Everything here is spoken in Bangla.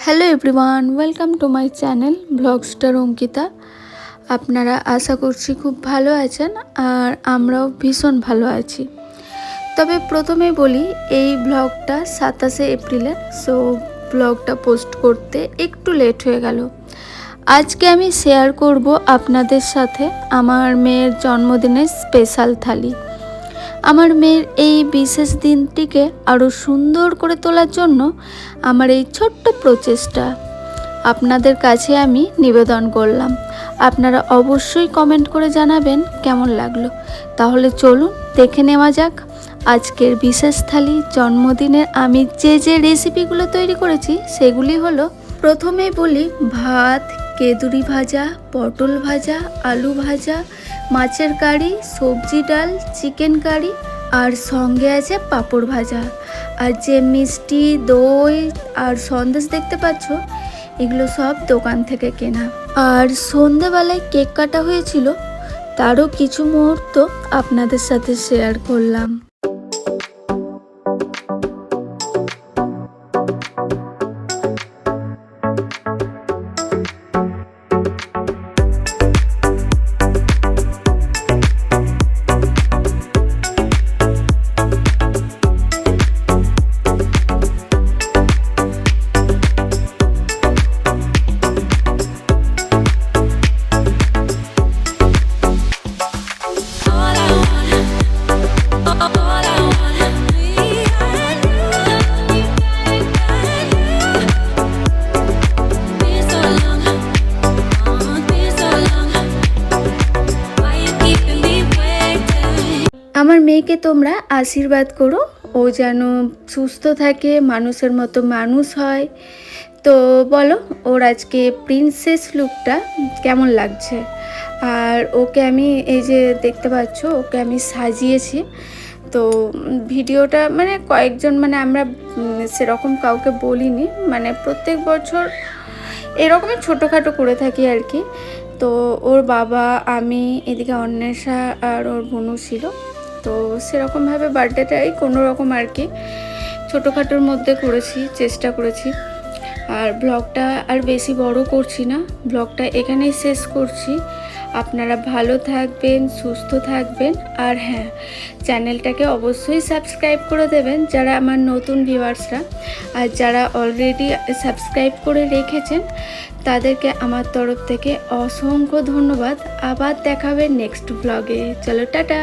Hello everyone, welcome to my channel blog star Ankita. আপনারা আশা করছি খুব ভালো আছেন আর আমরাও ভীষণ ভালো আছি। তবে প্রথমেই বলি, এই ব্লগটা 27শে এপ্রিলের, সো ব্লগটা পোস্ট করতে একটু লেট হয়ে গেল। আজকে আমি শেয়ার করব আপনাদের সাথে আমার মেয়ের জন্মদিনের স্পেশাল থালি। আমার মেয়ের এই বিশেষ দিনটিকে আরও সুন্দর করে তোলার জন্য আমার এই ছোট্ট প্রচেষ্টা আপনাদের কাছে আমি নিবেদন করলাম। আপনারা অবশ্যই কমেন্ট করে জানাবেন কেমন লাগলো। তাহলে চলুন দেখে নেওয়া যাক আজকের বিশেষ থালি। জন্মদিনের আমি যে রেসিপিগুলো তৈরি করেছি সেগুলি হলো, প্রথমেই বলি, ভাত, কেঁদুরি ভাজা, পটল ভাজা, আলু ভাজা, মাছের কারি, সবজি ডাল, চিকেন কারি, আর সঙ্গে আছে পাঁপড় ভাজা। আর যে মিষ্টি, দই আর সন্দেশ দেখতে পাচ্ছ, এগুলো সব দোকান থেকে কেনা। আর সন্ধেবেলায় কেক কাটা হয়েছিল, তারও কিছু মুহূর্ত আপনাদের সাথে শেয়ার করলাম। আমার মেয়েকে তোমরা আশীর্বাদ করো, ও যেন সুস্থ থাকে, মানুষের মতো মানুষ হয়। তো বলো, ওর আজকে প্রিন্সেস লুকটা কেমন লাগছে? আর ওকে আমি, এই যে দেখতে পাচ্ছ, ওকে আমি সাজিয়েছি। তো ভিডিওটা কয়েকজন, আমরা সেরকম কাউকে বলিনি, প্রত্যেক বছর এরকমই ছোটোখাটো করে থাকি আর কি। তো ওর বাবা, আমি, এদিকে অন্বেষা আর ওর বোনও ছিল। তো সেরকমভাবে বার্থডেটাই কোনো রকম আর কি ছোটোখাটোর মধ্যে করেছি, চেষ্টা করেছি। আর ব্লগটা আর বেশি বড় করছি না, ব্লগটা এখানেই শেষ করছি। আপনারা ভালো থাকবেন, সুস্থ থাকবেন। আর হ্যাঁ, চ্যানেলটাকে অবশ্যই সাবস্ক্রাইব করে দেবেন যারা আমার নতুন ভিউয়ার্সরা। আর যারা অলরেডি সাবস্ক্রাইব করে রেখেছেন তাদেরকে আমার তরফ থেকে অসংখ্য ধন্যবাদ। আবার দেখাবে নেক্সট ব্লগে। চলো, টাটা।